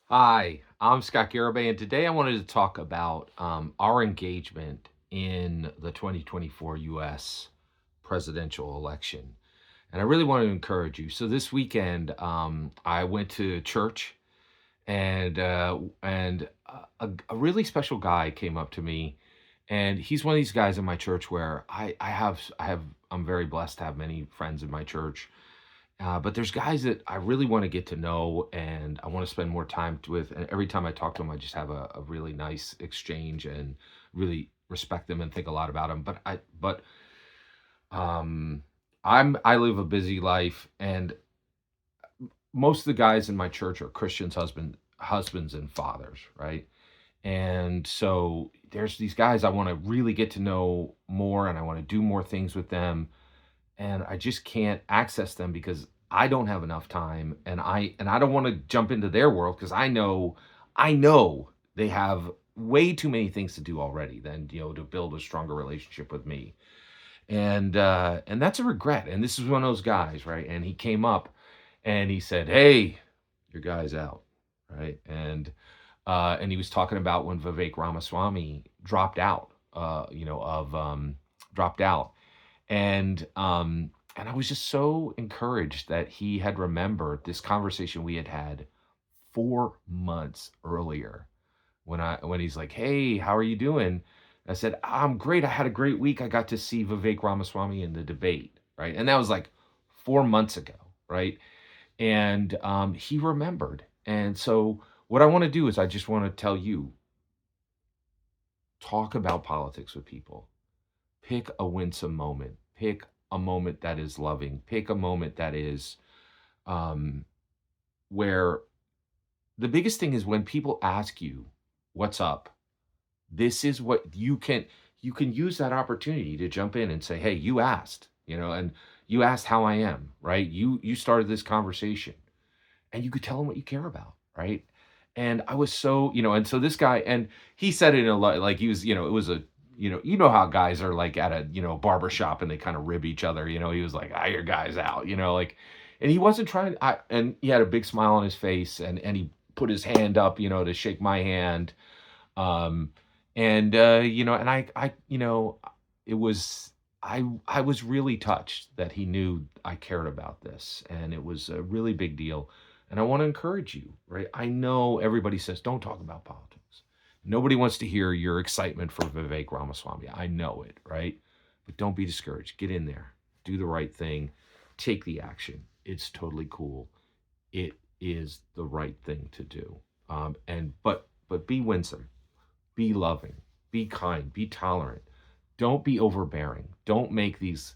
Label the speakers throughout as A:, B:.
A: Hi, I'm Scott Garibay, and today I wanted to talk about our engagement in the 2024 US presidential election. And I really want to encourage you. So this weekend, I went to church, and a really special guy came up to me, and he's one of these guys in my church where I'm very blessed to have many friends in my church, but there's guys that I really want to get to know and I want to spend more time with. And every time I talk to them, I just have a really nice exchange and really respect them and think a lot about them. But I live a busy life, and most of the guys in my church are Christians, husbands and fathers, right? And so there's these guys I want to really get to know more, and I want to do more things with them, and I just can't access them because I don't have enough time, and I don't want to jump into their world because I know they have way too many things to do already than to build a stronger relationship with me. And that's a regret. And this is one of those guys, right? And he came up and he said, "Hey, your guy's out." Right. And he was talking about when Vivek Ramaswamy dropped out, and I was just so encouraged that he had remembered this conversation we had had 4 months earlier when he's like, "Hey, how are you doing?" I said, "I'm great. I had a great week. I got to see Vivek Ramaswamy in the debate." Right, and that was like 4 months ago, right? And he remembered. And so, what I want to do is, I just want to tell you, talk about politics with people. Pick a winsome moment. Pick a moment that is loving. Pick a moment that is um, where the biggest thing is when people ask you, "What's up?" This is what you can use that opportunity to jump in and say, "Hey, you asked, and you asked how I am, right? You started this conversation." And you could tell him what you care about, right? And I was so, and so this guy, and he said it in a lot, like he was, it was a, you know how guys are like at a, barber shop and they kind of rib each other, he was like, "Ah, your guy's out," like, and he wasn't trying, and he had a big smile on his face, and he put his hand up, to shake my hand. Um, and it was, I was really touched that he knew I cared about this, and it was a really big deal. And I want to encourage you, right? I know everybody says don't talk about politics. Nobody wants to hear your excitement for Vivek Ramaswamy. I know it, right? But don't be discouraged. Get in there, do the right thing, take the action. It's totally cool. It is the right thing to do. And but be winsome, be loving, be kind, be tolerant. Don't be overbearing. Don't make these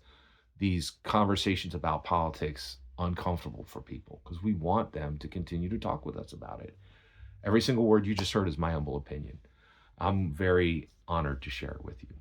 A: conversations about politics uncomfortable for people, because we want them to continue to talk with us about it. Every single word you just heard is my humble opinion. I'm very honored to share it with you.